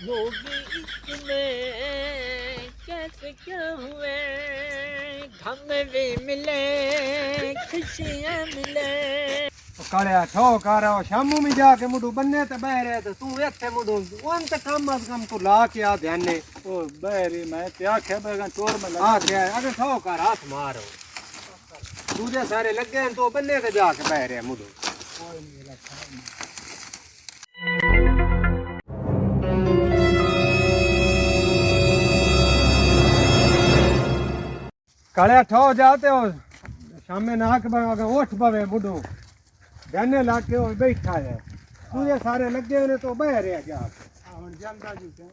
होगी इश्क में कैसे क्या हुए गम भी मिले खुशियां मिले कालिया ठो कर शामू में जाके मुडू बन्ने ते बह रहे तो तू इत्थे मुडू ओन ते कम अज कम तू ला के आ ध्यान ने ओ बहरी मैं क्या खे बेगा चोर में लगा हां क्या अगर ठो कर हाथ मारो दूजे सारे लगे हैं तो बन्ने ते जाके बह रहे मुडू कोई नहीं रखा कालिया ठो जाते हो शामे नाक अगर उठ पवे मुडू ध्यान ला के और बैठा है दूजे सारे लगे ने तो बह रहे जाके हुन जनता जी के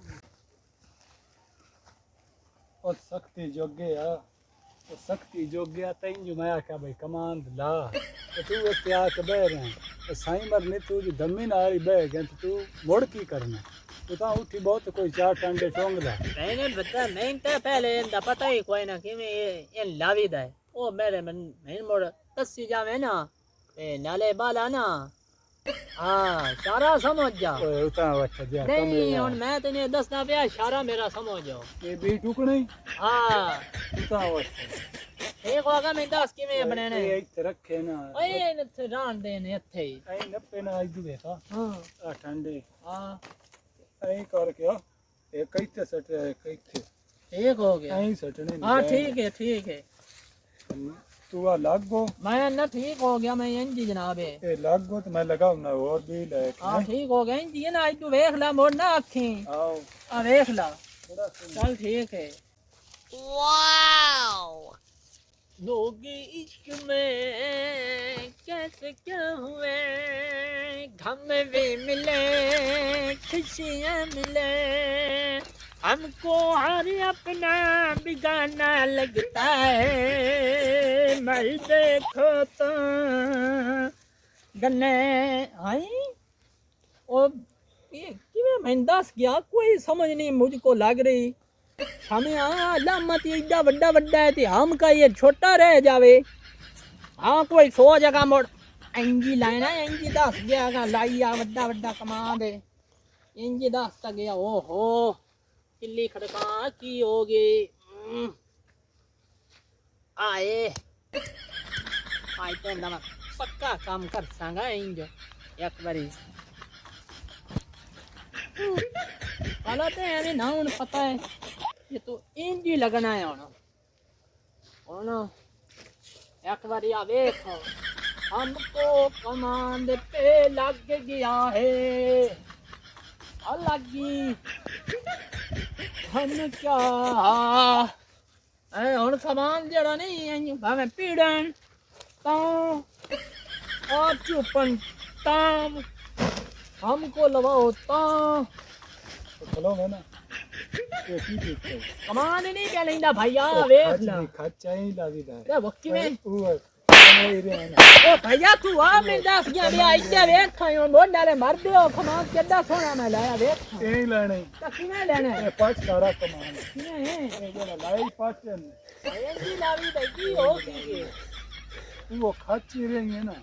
ओ शक्ति जोगे आ ओ शक्ति जोगे तई जो मैं आख्या भाई कमांड ला तो तू इत्ते आके बह रहे तो साईं मर ने तू जी दमी नाल बह गया तो तू मुड़ की करना तू ता उठी बहुत कोई चार टांडे टोंगला मैंने बता मैं तो पहले इनका पता ही कोई ना कि मैं ये लावीदा है ओ मेरे मन मैं मोड़ तस्सी जावे ना ए नाले बाला ना हाँ सारा समझ जा ओए उता वच्चा जा नहीं हुन मैं तेने दसना पिया सारा मेरा समझ जाओ ये बी टुकड़े हाँ उता वच्चा एक होगा मैं दस किवें बनाने ये इत्ते रखे ना ओए इत्थे रान देने इत्थे ही आई नप्पे ना आज देखा हाँ आ ठंडे हाँ ऐ करके एक इत्ते सट इत्ते ठीक हो गया ऐ सटने हाँ ठीक है तू आ लागो मैं ना ठीक हो गया मैं इंजी जनाब है ए लागो तो मैं लगाऊ ना और भी ले हाँ ठीक हो गया इंजी ना आज तू देख ला मोड़ ना आखी आओ आ देख ला थोड़ा चल ठीक है वाओ लोग इश्क में कैसे क्या हुए गम भी मिले खुशियां मिले हमको हर अपना बिगाना लगता है मर देखो तो गन्ने आई और ये किवें मैं दस गया कोई समझ नहीं मुझको लग रही हमें लामत इतना बड़ा बड़ा है ते हम का ये छोटा रह जावे हाँ कोई सो जगह मोड़ इंजी लाइना इंजी दस गया का लाइया बड़ा बड़ा कमा दे इंजी दस तक गया ओहो किल्ली खड़का की होगी आए आए तो ना पक्का काम कर संगा इंजो एक बारी वाला तो यानी ना उन्हें पता है ये तो इंजी लगना है उन्हें एक बारी आ देखो हमको कमांड पे लग गया है लगी हम क्या हुन समान जड़ा नहीं भावे पीड़न तां और चुपन ताम हमको लगाओ तां चलो मैं ना ये की कमान नहीं क्या लेंदा भैया देख ला खच्चा ही लावी दा क्या वक्की में ओ नहीं रे ना ओ भैया तू आ मैं दस गया बे आइते देख खायो मोड़ डाले मर दियो कमान केदा सोना मैं लाया देख यही लेने तकी में लेना ये पांच सारा कमान किने है ये जरा लाई पांच एंजी लावी दई हो की वो खच्ची रही है ना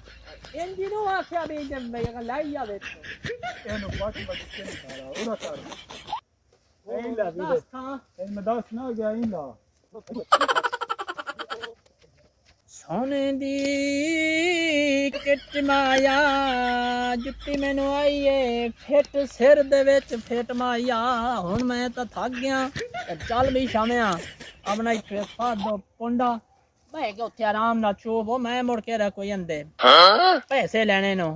एंजी नो आख्या बे जब भैया लाई आवे एनो पांच बजे के निकाला ओरा कर यही लावी दे था मैं 10 ना गया ही ला सोने दी किट माया जुत्ती मैनू आई है फिट सिर दे विच फिट माया हुन मैं तो थक गया चल भी शामिया अपना एक फा दो पुंडा बह के उत्थे आराम नाल चोबो मैं मुड़ के रह कोई अंदे पैसे लेने नो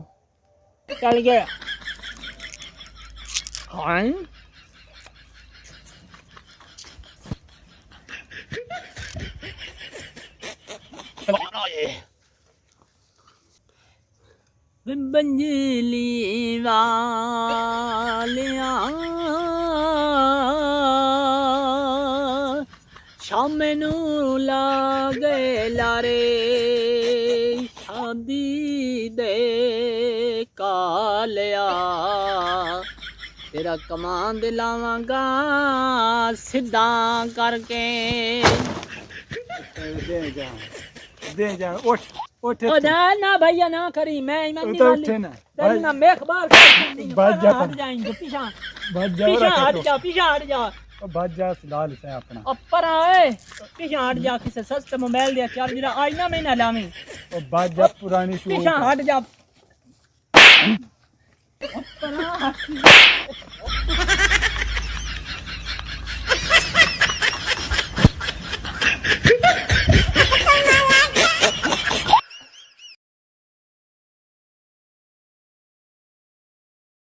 चल गया हाँ बंजली वालिया शाम नू लागे लारे शादी दे कालिया तेरा कमान दिलावांगा सीधा करके दे जा उठ उठ ओ ना भैया ना करी मैं ईमान उठ ना तेरी ना मेख बार बात जा हट जाएंगे पीछा भज जा पीछा रहा हट जा पीछा हट जा भज जा लाल से अपना अपर आए पीछा हट जा किसे सस्ते मोबाइल दे चार्जर आज ना मैं ना लावी ओ भज जा पुरानी पीछा हट जा अपर